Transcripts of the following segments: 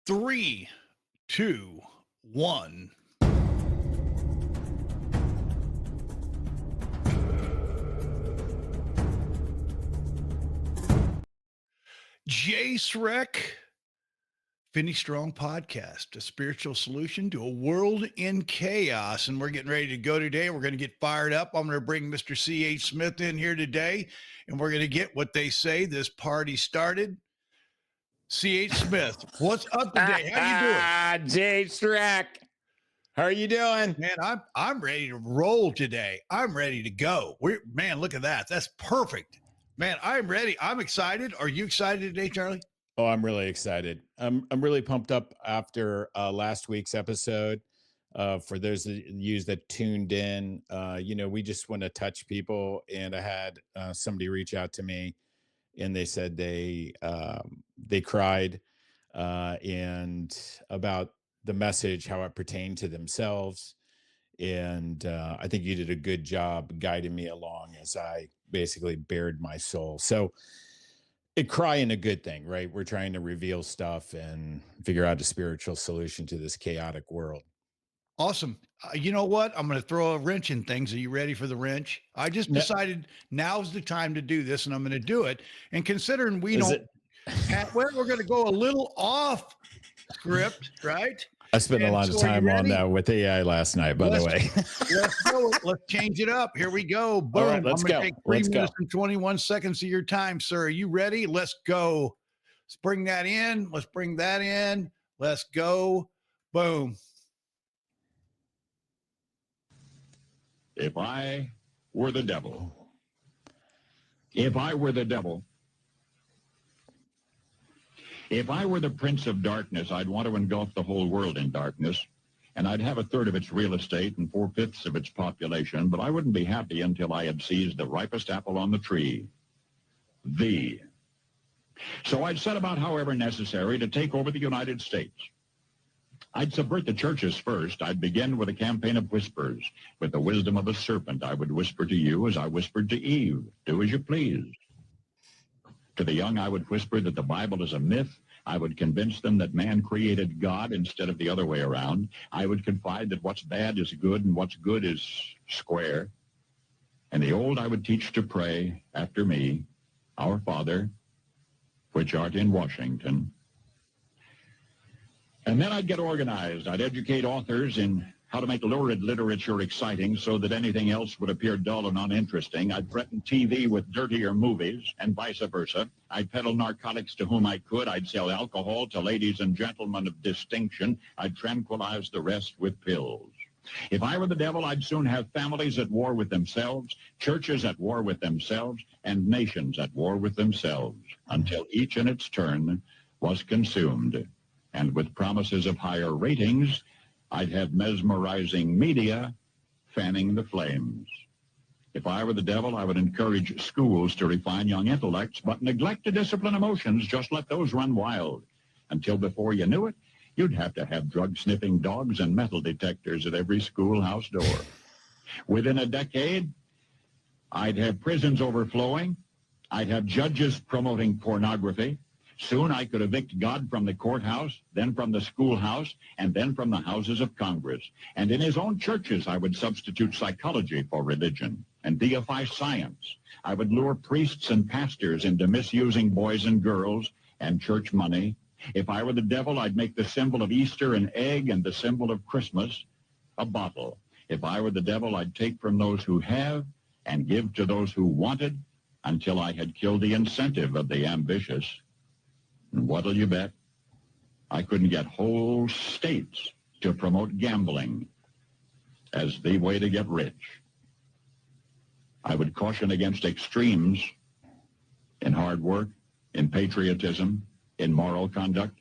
Three, two, one. Jay Sreck, Finney Strong Podcast, a spiritual solution to a world in chaos. And we're getting ready to go today. We're going to get fired up. I'm going to bring Mr. C.H. Smith in here today, and we're going to get what they say this party started. C.H. Smith, what's up today? How you doing? Jay Sreck, how are you doing? Man, I'm ready to roll today. I'm ready to go. Man, look at that. That's perfect. Man, I'm ready. I'm excited. Are you excited today, Charlie? Oh, I'm really excited. I'm really pumped up after last week's episode. For those of you that tuned in, we just want to touch people, and I had somebody reach out to me, and they said they cried and about the message, how it pertained to themselves. And I think you did a good job guiding me along as I basically bared my soul. So crying a good thing, right? We're trying to reveal stuff and figure out a spiritual solution to this chaotic world. Awesome. You know what? I'm going to throw a wrench in things. Are you ready for the wrench? I just decided now's the time to do this, and I'm going to do it. And considering we're going to go a little off script, right? I spent a lot of time on that with AI last night, by the way. Let's go. Let's change it up. Here we go. Boom. All right, let's go. Take 3 minutes and 21 seconds of your time, sir. Are you ready? Let's go. Let's bring that in. Let's bring that in. Let's go. Boom. If I were the devil, if I were the devil, if I were the prince of darkness, I'd want to engulf the whole world in darkness, and I'd have 1/3 of its real estate and 4/5 of its population, but I wouldn't be happy until I had seized the ripest apple on the tree, thee. So I'd set about, however necessary, to take over the United States. I'd subvert the churches first. I'd begin with a campaign of whispers. With the wisdom of a serpent, I would whisper to you as I whispered to Eve, do as you please. To the young, I would whisper that the Bible is a myth. I would convince them that man created God instead of the other way around. I would confide that what's bad is good and what's good is square. And the old I would teach to pray after me, Our Father, which art in Washington. And then I'd get organized. I'd educate authors in how to make lurid literature exciting so that anything else would appear dull and uninteresting. I'd threaten TV with dirtier movies and vice versa. I'd peddle narcotics to whom I could. I'd sell alcohol to ladies and gentlemen of distinction. I'd tranquilize the rest with pills. If I were the devil, I'd soon have families at war with themselves, churches at war with themselves, and nations at war with themselves, until each in its turn was consumed. And with promises of higher ratings, I'd have mesmerizing media fanning the flames. If I were the devil, I would encourage schools to refine young intellects, but neglect to discipline emotions. Just let those run wild. Until before you knew it, you'd have to have drug-sniffing dogs and metal detectors at every schoolhouse door. Within a decade, I'd have prisons overflowing. I'd have judges promoting pornography. Soon I could evict God from the courthouse, then from the schoolhouse, and then from the houses of Congress. And in his own churches, I would substitute psychology for religion and deify science. I would lure priests and pastors into misusing boys and girls and church money. If I were the devil, I'd make the symbol of Easter an egg and the symbol of Christmas a bottle. If I were the devil, I'd take from those who have and give to those who wanted until I had killed the incentive of the ambitious. And what'll you bet? I couldn't get whole states to promote gambling as the way to get rich. I would caution against extremes in hard work, in patriotism, in moral conduct.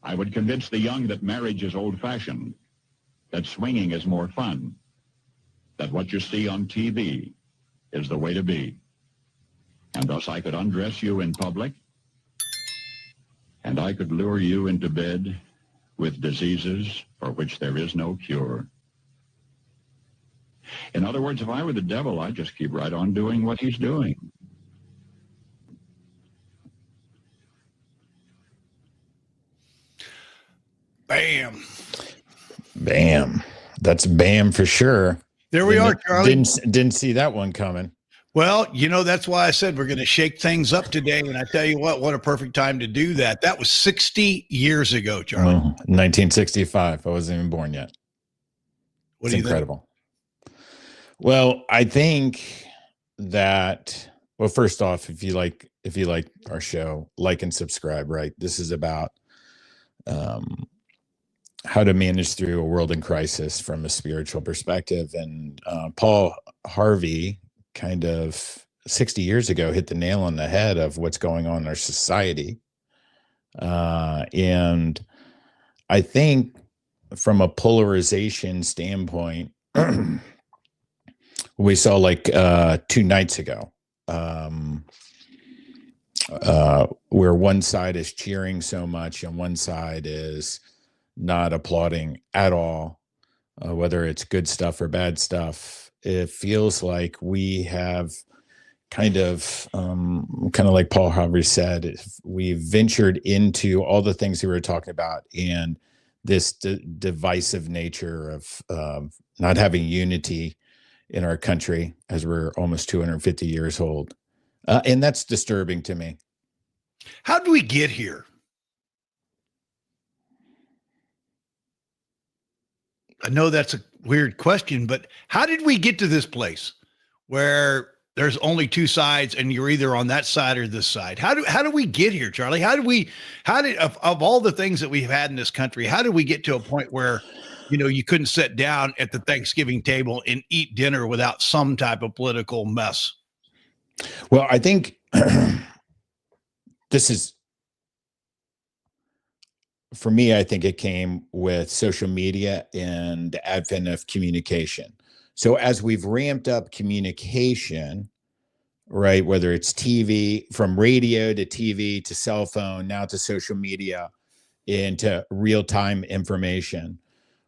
I would convince the young that marriage is old-fashioned, that swinging is more fun, that what you see on TV is the way to be. And thus I could undress you in public, and I could lure you into bed with diseases for which there is no cure. In other words, if I were the devil, I'd just keep right on doing what he's doing. Bam. Bam. That's bam for sure. There we are, Charlie. Didn't see that one coming. Well, that's why I said we're going to shake things up today. And I tell you what a perfect time to do that. That was 60 years ago, Charlie. 1965. I wasn't even born yet. What It's incredible. Well, I think that, well, first off, if you like our show, like and subscribe, right? This is about how to manage through a world in crisis from a spiritual perspective. And Paul Harvey kind of 60 years ago hit the nail on the head of what's going on in our society. And I think from a polarization standpoint, we saw like 2 nights ago, where one side is cheering so much and one side is not applauding at all, whether it's good stuff or bad stuff. It feels like we have kind of like Paul Harvey said, we ventured into all the things we were talking about, and this divisive nature of not having unity in our country as we're almost 250 years old. And that's disturbing to me. How did we get here? I know that's a weird question, but how did we get to this place where there's only 2 sides and you're either on that side or this side? How do we get here, Charlie? How did of all the things that we've had in this country, how did we get to a point where, you couldn't sit down at the Thanksgiving table and eat dinner without some type of political mess? Well, I think this is, for me, I think it came with social media and the advent of communication. So as we've ramped up communication, right, whether it's TV, from radio to TV to cell phone, now to social media, into real-time information,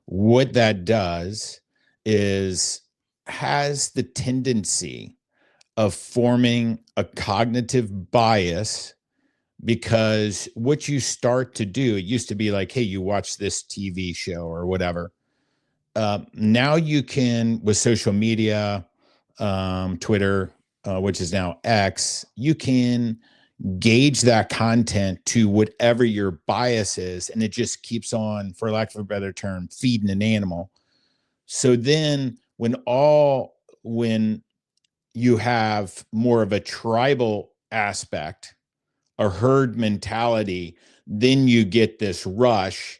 what that does is has the tendency of forming a cognitive bias, because what you start to do, it used to be like, hey, you watch this TV show or whatever. Now you can, with social media, Twitter, which is now X, you can gauge that content to whatever your bias is, and it just keeps on, for lack of a better term, feeding an animal. So then when you have more of a tribal aspect, a herd mentality, then you get this rush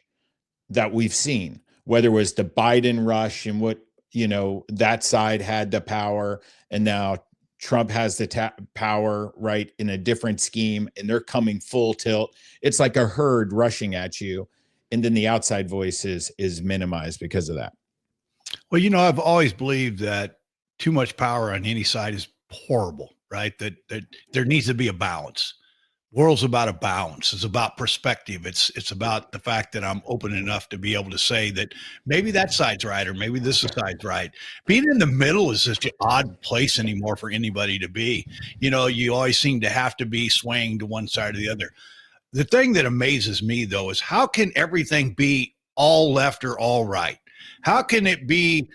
that we've seen, whether it was the Biden rush and what, that side had the power, and now Trump has the power, right, in a different scheme, and they're coming full tilt. It's like a herd rushing at you, and then the outside voice is minimized because of that. Well, I've always believed that too much power on any side is horrible, right? That there needs to be a balance. World's about a balance. It's about perspective. It's about the fact that I'm open enough to be able to say that maybe that side's right, or maybe this side's right. Being in the middle is such an odd place anymore for anybody to be. You always seem to have to be swaying to one side or the other. The thing that amazes me, though, is how can everything be all left or all right? How could the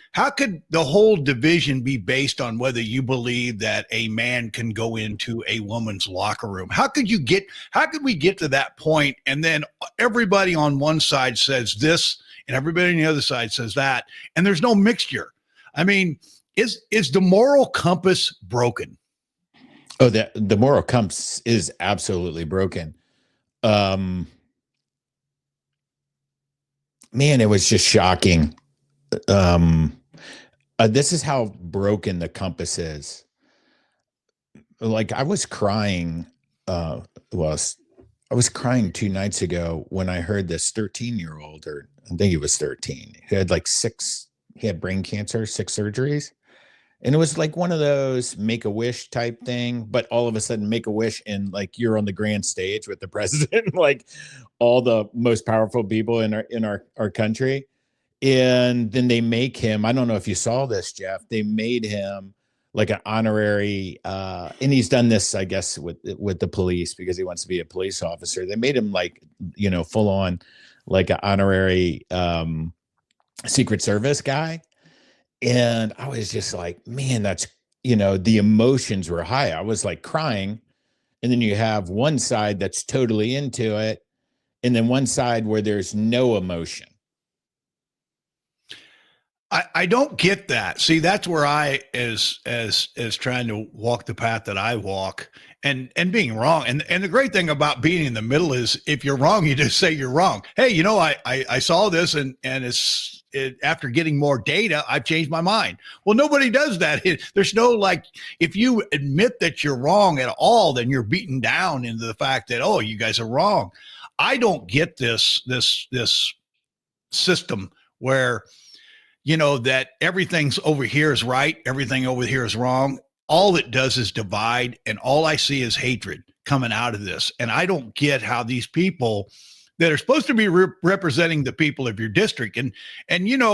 whole division be based on whether you believe that a man can go into a woman's locker room? How could we get to that point, and then everybody on one side says this and everybody on the other side says that, and there's no mixture? I mean, is the moral compass broken? Oh, the moral compass is absolutely broken. Man, it was just shocking. This is how broken the compass is. Like, I was crying. I was crying 2 nights ago when I heard this 13-year-old, or I think he was 13, who had he had brain cancer, 6 surgeries. And it was like one of those Make-A-Wish type thing, but all of a sudden Make-A-Wish, and like you're on the grand stage with the president, like all the most powerful people in our country. And then they make him, I don't know if you saw this, Jeff, they made him like an honorary, and he's done this, I guess, with the police, because he wants to be a police officer. They made him like, full on like an honorary Secret Service guy. And I was just like, man, that's, the emotions were high. I was like crying. And then you have one side that's totally into it, and then one side where there's no emotion. I don't get that. See, that's where I as trying to walk the path that I walk and being wrong. And the great thing about being in the middle is if you're wrong, you just say you're wrong. Hey, I saw this and after getting more data, I've changed my mind. Well, nobody does that. There's no like, if you admit that you're wrong at all, then you're beaten down into the fact that, oh, you guys are wrong. I don't get this system where, that everything's over here is right, everything over here is wrong. All it does is divide, and all I see is hatred coming out of this. And I don't get how these people that are supposed to be representing the people of your district, and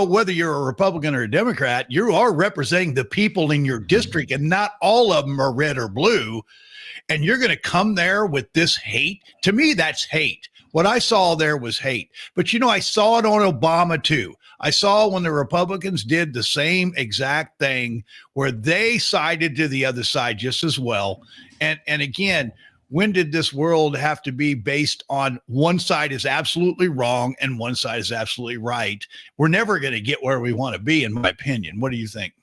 whether you're a Republican or a Democrat, you are representing the people in your district, and not all of them are red or blue. And you're going to come there with this hate. To me, that's hate. What I saw there was hate. But, I saw it on Obama, too. I saw when the Republicans did the same exact thing where they sided to the other side just as well. And again, when did this world have to be based on one side is absolutely wrong and one side is absolutely right? We're never going to get where we want to be, in my opinion. What do you think?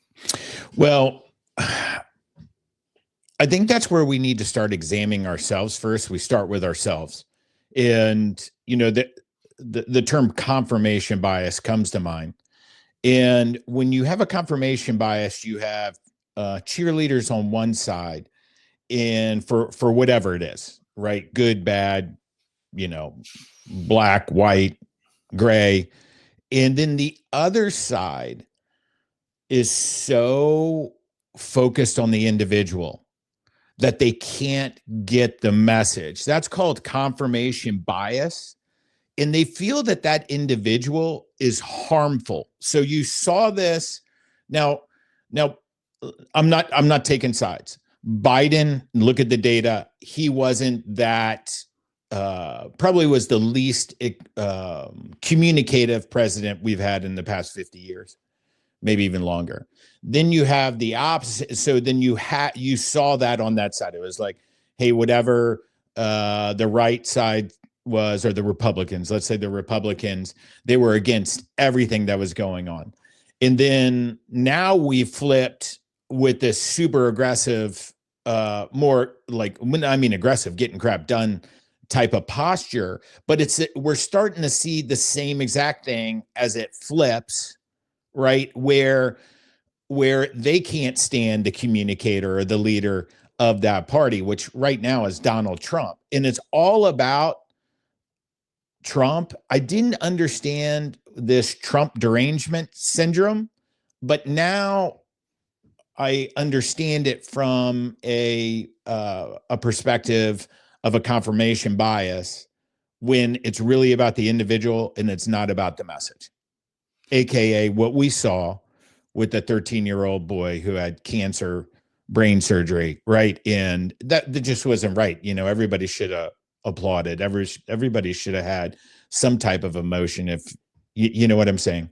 Well, I think that's where we need to start examining ourselves first. We start with ourselves. And, the term confirmation bias comes to mind. And when you have a confirmation bias, you have cheerleaders on one side, and for whatever it is, right? Good, bad, black, white, gray. And then the other side is so focused on the individual that they can't get the message. That's called confirmation bias. And they feel that that individual is harmful. So you saw this. Now I'm not taking sides. Biden, look at the data. He wasn't that, probably was the least communicative president we've had in the past 50 years, maybe even longer. Then you have the opposite. So then you saw that on that side. It was like, hey, whatever the right side was, or the Republicans, let's say the Republicans, they were against everything that was going on. And then now we flipped with this super aggressive, more like, when I mean aggressive, getting crap done type of posture, but we're starting to see the same exact thing as it flips, right? Where they can't stand the communicator or the leader of that party, which right now is Donald Trump. And it's all about Trump. I didn't understand this Trump derangement syndrome, but now I understand it from a perspective of a confirmation bias, when it's really about the individual and it's not about the message, AKA what we saw with the 13-year-old boy who had cancer, brain surgery, right? And that just wasn't right. Everybody should have applauded. Everybody should have had some type of emotion, if you know what I'm saying.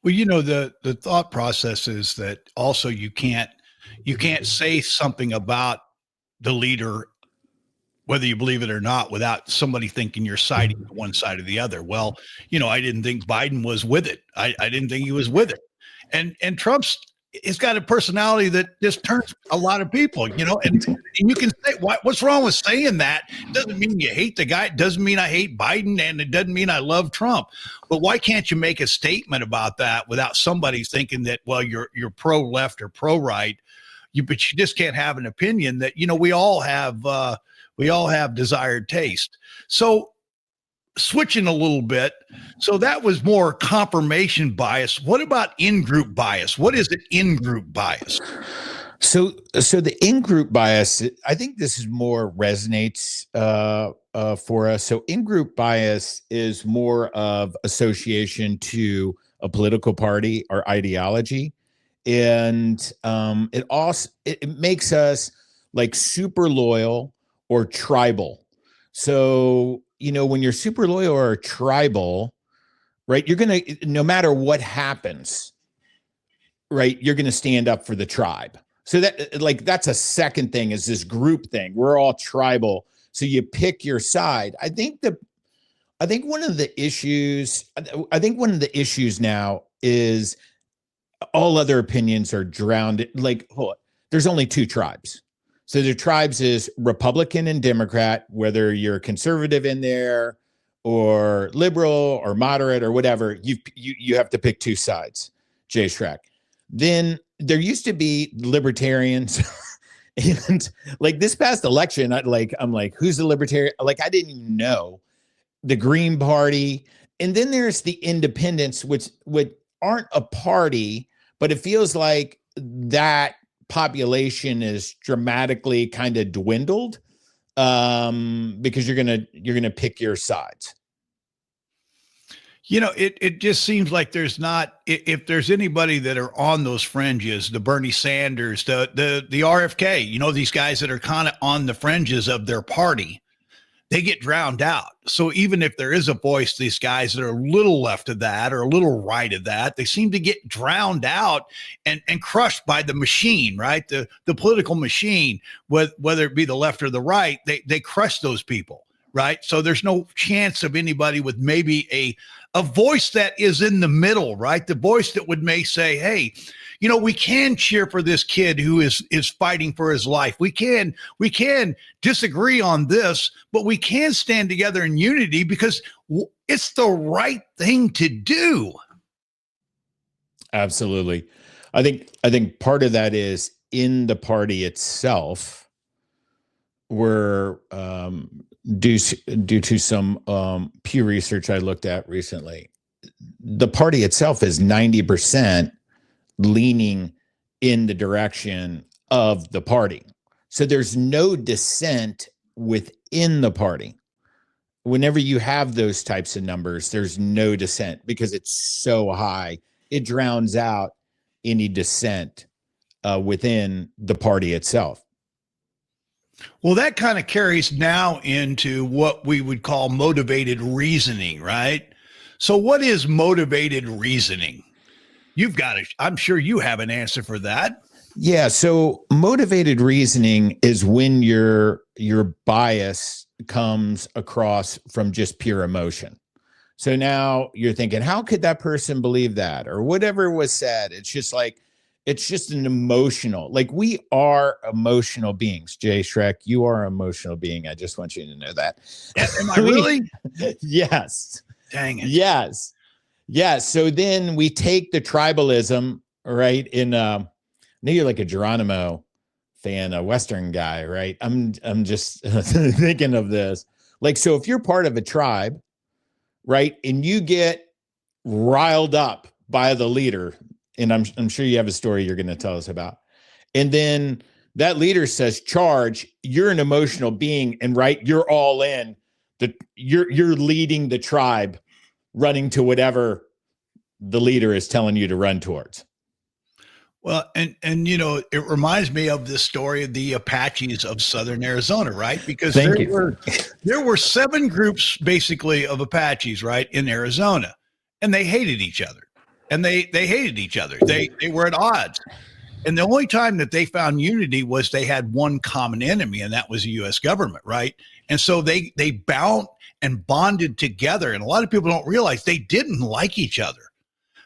Well, the thought process is that also you can't say something about the leader, whether you believe it or not, without somebody thinking you're siding to one side or the other. Well, I didn't think Biden was with it. I didn't think he was with it. And Trump's, it's got a personality that just turns a lot of people, and you can say, what's wrong with saying that? It doesn't mean you hate the guy. It doesn't mean I hate Biden, and it doesn't mean I love Trump. But why can't you make a statement about that without somebody thinking that, well, you're pro left or pro right? But you just can't have an opinion that, we all have desired taste. So switching a little bit. So that was more confirmation bias. What about in-group bias? What is an in-group bias? So the in-group bias, I think this is more resonates for us. So in-group bias is more of association to a political party or ideology. And it makes us like super loyal or tribal. So when you're super loyal or tribal, right, you're going to, no matter what happens, right, you're going to stand up for the tribe. So that's a second thing, is this group thing. We're all tribal. So you pick your side. I think one of the issues now is all other opinions are drowned. Like, there's only two tribes. So the tribes is Republican and Democrat, whether you're conservative in there or liberal or moderate or whatever, you have to pick two sides, Jay Shrek. Then there used to be libertarians. And like this past election, I'm like, who's the libertarian? Like, I didn't even know. The Green Party. And then there's the independents, which aren't a party, but it feels like that population is dramatically kind of dwindled, because you're gonna pick your sides. It just seems like there's not, if there's anybody that are on those fringes, the Bernie Sanders, the RFK, these guys that are kind of on the fringes of their party, they get drowned out. So even if there is a voice, these guys that are a little left of that or a little right of that, they seem to get drowned out and crushed by the machine, right? The political machine, whether it be the left or the right, they crush those people, right? So there's no chance of anybody with maybe a voice that is in the middle, right? The voice that may say, hey, we can cheer for this kid who is fighting for his life. We can disagree on this, but we can stand together in unity because it's the right thing to do. Absolutely. I think part of that is in the party itself, we're due to some Pew Research I looked at recently. The party itself is 90% leaning in the direction of the party. So there's no dissent within the party. Whenever you have those types of numbers, there's no dissent because it's so high. It drowns out any dissent within the party itself. Well, that kind of carries now into what we would call motivated reasoning, right? So what is motivated reasoning? You've got it. I'm sure you have an answer for that. Yeah. So motivated reasoning is when your bias comes across from just pure emotion. So now you're thinking, how could that person believe that? Or whatever was said. It's just an emotional, like we are emotional beings. Jay Shrek, you are an emotional being. I just want you to know that. Am I really? Yes. Dang it. Yes. Yes. So then we take the tribalism, right? I know you're like a Geronimo fan, a Western guy, right? I'm just thinking of this. Like, so if you're part of a tribe, right, and you get riled up by the leader, and I'm sure you have a story you're going to tell us about, and then that leader says, charge, you're an emotional being, and right, you're all in. You're leading the tribe, running to whatever the leader is telling you to run towards. Well, and it reminds me of this story of the Apaches of Southern Arizona, right? Because there were 7 groups basically of Apaches, right, in Arizona, and they hated each other. And they hated each other. They were at odds. And the only time that they found unity was they had one common enemy, and that was the U.S. government, right? And so they bound and bonded together. And a lot of people don't realize they didn't like each other.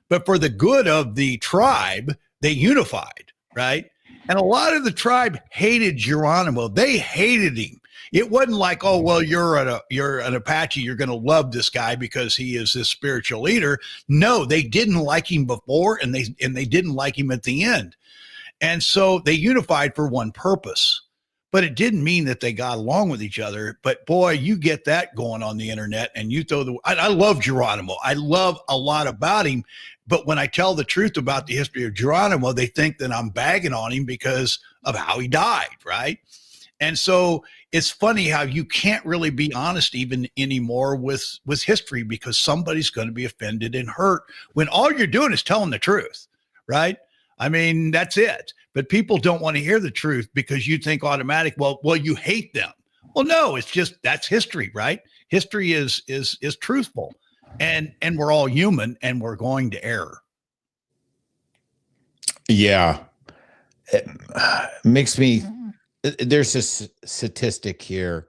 But for the good of the tribe, they unified, right? And a lot of the tribe hated Geronimo. They hated him. It wasn't like, oh, well, you're an Apache, you're going to love this guy because he is this spiritual leader. No, they didn't like him before, and they didn't like him at the end. And so they unified for one purpose. But it didn't mean that they got along with each other. But boy, you get that going on the internet, and you throw I love Geronimo. I love a lot about him. But when I tell the truth about the history of Geronimo, they think that I'm bagging on him because of how he died, right? And so it's funny how you can't really be honest even anymore with history, because somebody's going to be offended and hurt when all you're doing is telling the truth, right? I mean, that's it. But people don't want to hear the truth because you think automatic, well, you hate them. Well, no, it's just, that's history, right? History is truthful, and we're all human, and we're going to err. Yeah. It makes me, there's this statistic here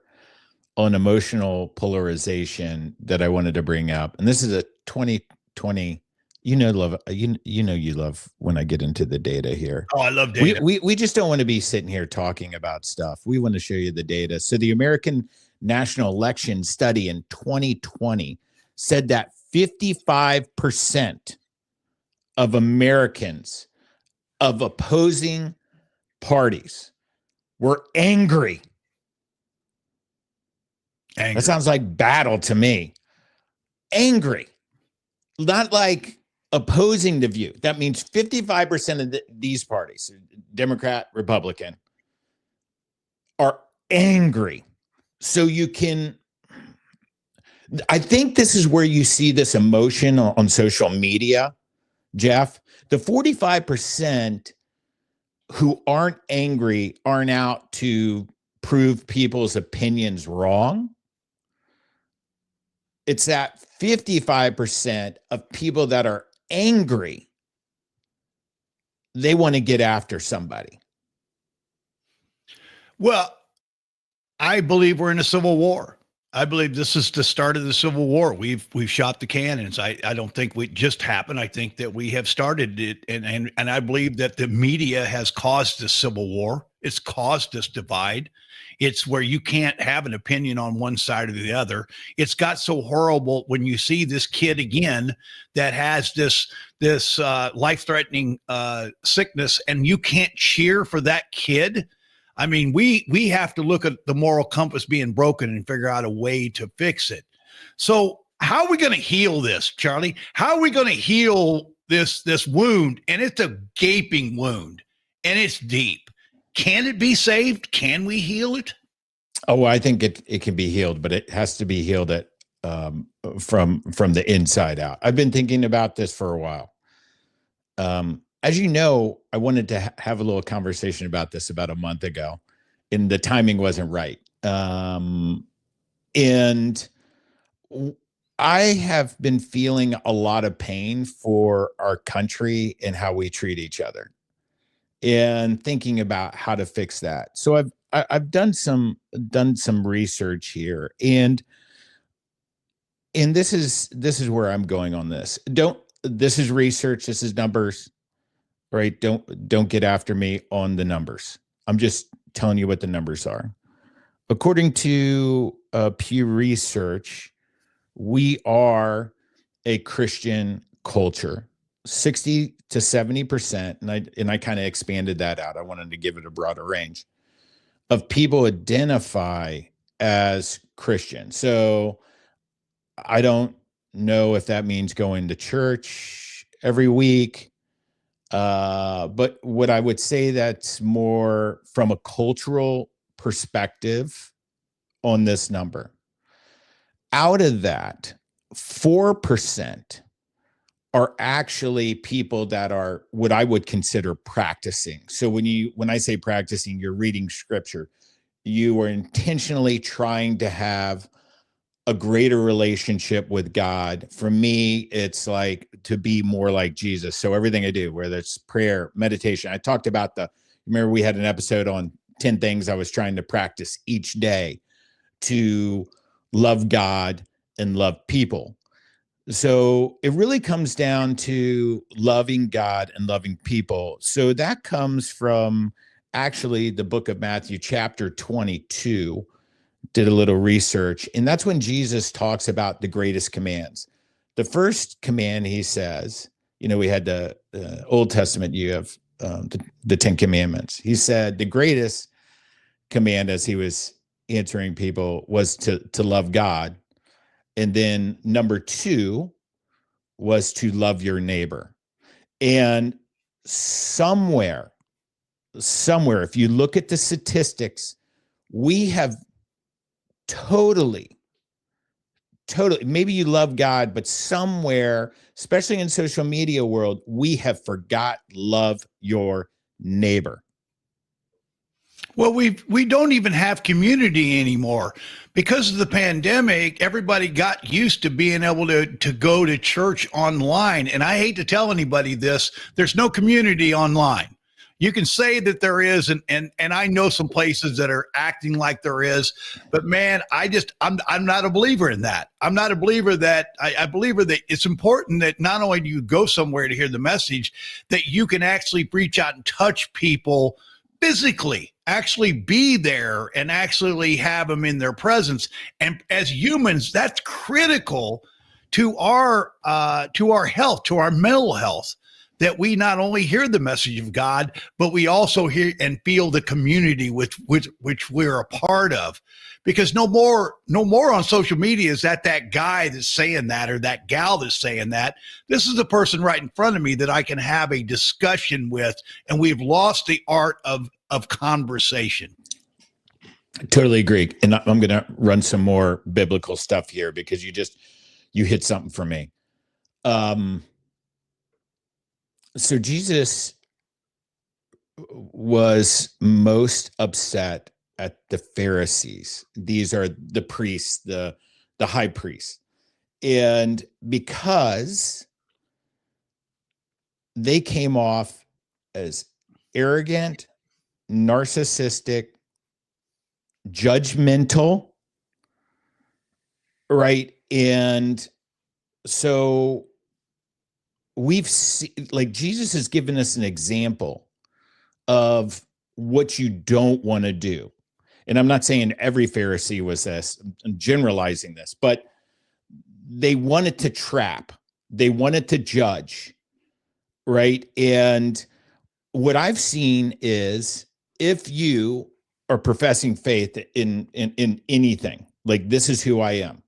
on emotional polarization that I wanted to bring up. And this is a 2020, you love when I get into the data here. Oh, I love data. We just don't want to be sitting here talking about stuff. We want to show you the data. So the American National Election Study in 2020 said that 55% of Americans of opposing parties were angry. That sounds like battle to me. Angry, not like opposing the view. That means 55% of these parties, Democrat, Republican, are angry. So I think this is where you see this emotion on social media, Jeff. The 45% who aren't angry aren't out to prove people's opinions wrong. It's that 55% of people that are angry, they want to get after somebody. Well, I believe we're in a civil war. I believe this is the start of the Civil War. We've shot the cannons. I don't think we just happened. I think that we have started it, and I believe that the media has caused this Civil War. It's caused this divide. It's where you can't have an opinion on one side or the other. It's got so horrible when you see this kid again that has this life-threatening sickness, and you can't cheer for that kid. I mean, we have to look at the moral compass being broken and figure out a way to fix it. So how are we going to heal this, Charlie? How are we going to heal this wound? And it's a gaping wound, and it's deep. Can it be saved? Can we heal it? Oh, I think it can be healed, but it has to be healed from the inside out. I've been thinking about this for a while. As you know, I wanted to have a little conversation about this about a month ago, and the timing wasn't right. And I have been feeling a lot of pain for our country and how we treat each other, and thinking about how to fix that. So I've done some research here, and this is where I'm going on this. This is research. This is numbers. Right? Don't get after me on the numbers. I'm just telling you what the numbers are. According to Pew Research, we are a Christian culture, 60 to 70%, and I kind of expanded that out. I wanted to give it a broader range of people identify as Christian. So I don't know if that means going to church every week. But what I would say that's more from a cultural perspective on this number. Out of that, 4% are actually people that are what I would consider practicing. So when I say practicing, you're reading scripture. You are intentionally trying to have a greater relationship with God. For me, it's like to be more like Jesus. So everything I do, whether it's prayer, meditation, I talked about remember we had an episode on 10 things I was trying to practice each day to love God and love people. So it really comes down to loving God and loving people. So that comes from actually the book of Matthew, chapter 22. Did a little research, and that's when Jesus talks about the greatest commands. The first command, he says, we had the Old Testament, you have the 10 commandments. He said the greatest command, as he was answering people, was to love God. And then number 2 was to love your neighbor. And somewhere, if you look at the statistics, we have totally, maybe you love God, but somewhere, especially in social media world, we have forgot love your neighbor. Well, we don't even have community anymore because of the pandemic. Everybody got used to being able to go to church online, and I hate to tell anybody this: there's no community online. You can say that there is, and I know some places that are acting like there is, but man, I'm not a believer in that. I'm not a believer that I believe that it's important that not only do you go somewhere to hear the message, that you can actually reach out and touch people physically, actually be there and actually have them in their presence. And as humans, that's critical to our health, to our mental health, that we not only hear the message of God, but we also hear and feel the community which we're a part of. Because no more on social media is that guy that's saying that or that gal that's saying that. This is the person right in front of me that I can have a discussion with, and we've lost the art of conversation. Totally agree. And I'm going to run some more biblical stuff here because you hit something for me. So Jesus was most upset at the Pharisees. These are the priests, the high priests. And because they came off as arrogant, narcissistic, judgmental, right? And so we've seen, like, Jesus has given us an example of what you don't want to do. And I'm not saying every Pharisee was this, I'm generalizing this, but they wanted to trap, they wanted to judge, right? And what I've seen is if you are professing faith in anything, like this is who I am,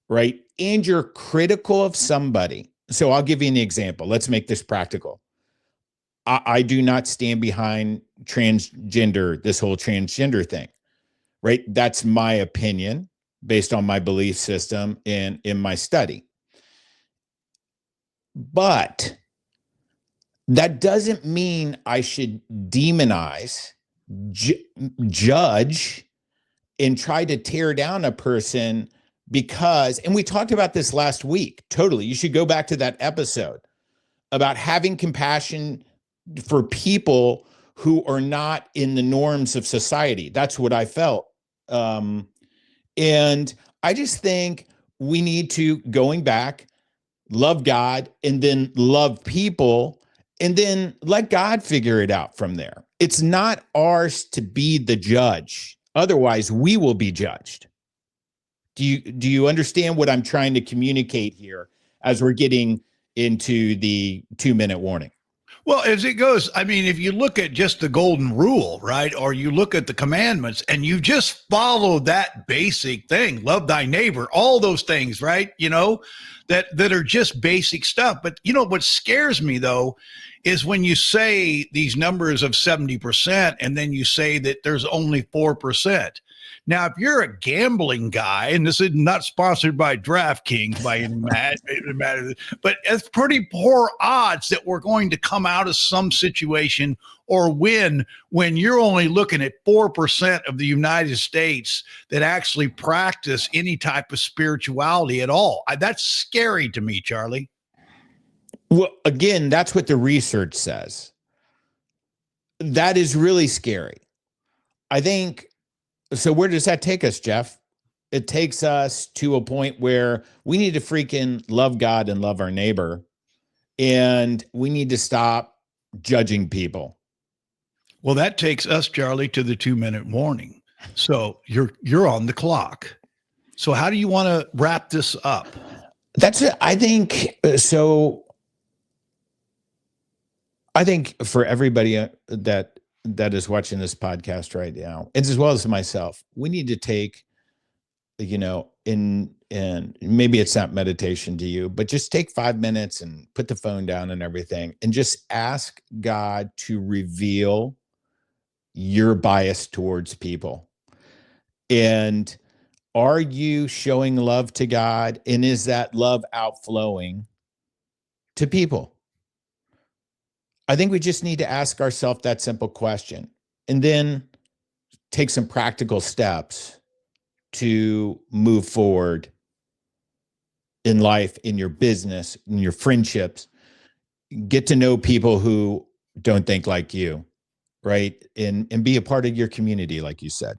right? And you're critical of somebody. So I'll give you an example. Let's make this practical. I do not stand behind transgender, this whole transgender thing, right? That's my opinion based on my belief system and in my study. But that doesn't mean I should demonize, judge, and try to tear down a person because, and we talked about this last week, totally. You should go back to that episode about having compassion for people who are not in the norms of society. That's what I felt. And I just think we need to, going back, love God and then love people and then let God figure it out from there. It's not ours to be the judge. Otherwise, we will be judged. Do you understand what I'm trying to communicate here as we're getting into the 2-minute warning? Well, as it goes, I mean, if you look at just the golden rule, right, or you look at the commandments and you just follow that basic thing, love thy neighbor, all those things, right, you know, that are just basic stuff. But, you know, what scares me, though, is when you say these numbers of 70% and then you say that there's only 4%. Now, if you're a gambling guy, and this is not sponsored by DraftKings by any matter, but it's pretty poor odds that we're going to come out of some situation or win when you're only looking at 4% of the United States that actually practice any type of spirituality at all. That's scary to me, Charlie. Well, again, that's what the research says. That is really scary. I think. So where does that take us, Jeff? It takes us to a point where we need to freaking love God and love our neighbor. And we need to stop judging people. Well, that takes us, Charlie, to the 2-minute warning. So you're on the clock. So how do you want to wrap this up? That's it. I think so. I think for everybody that is watching this podcast right now, and as well as myself, we need to take, you know, and maybe it's not meditation to you, but just take 5 minutes and put the phone down and everything and just ask God to reveal your bias towards people. And are you showing love to God? And is that love outflowing to people? I think we just need to ask ourselves that simple question. And then take some practical steps to move forward in life, in your business, in your friendships. Get to know people who don't think like you, right? And be a part of your community, like you said.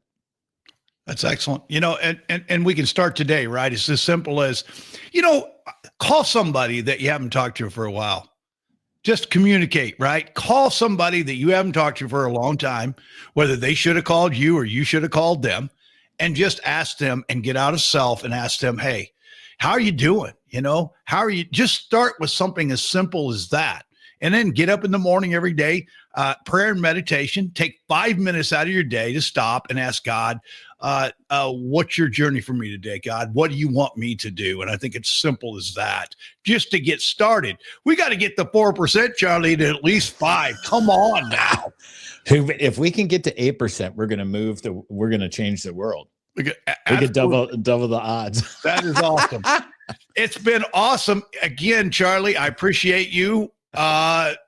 That's excellent. And we can start today, right? It's as simple as, call somebody that you haven't talked to for a while. Just communicate, right? Call somebody that you haven't talked to for a long time, whether they should have called you or you should have called them, and just ask them and get out of self and ask them, hey, how are you doing? How are you? Just start with something as simple as that. And then get up in the morning every day, prayer and meditation. Take 5 minutes out of your day to stop and ask God, what's your journey for me today, God? What do you want me to do? And I think it's simple as that, just to get started. We got to get the 4%, Charlie, to at least 5. Come on now. If we can get to 8%, we're going to change the world. We could double the odds. That is awesome. It's been awesome. Again, Charlie, I appreciate you.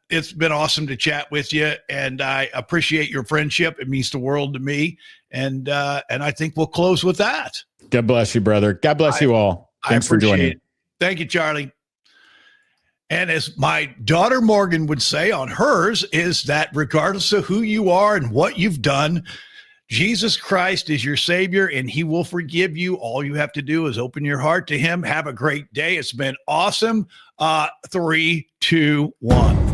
It's been awesome to chat with you, and I appreciate your friendship. It means the world to me. And I think we'll close with that. God bless you, brother. God bless you all. Thanks for joining. Thank you, Charlie. And as my daughter Morgan would say on hers, is that regardless of who you are and what you've done, Jesus Christ is your Savior, and he will forgive you. All you have to do is open your heart to him. Have a great day. It's been awesome. 3, 2, 1.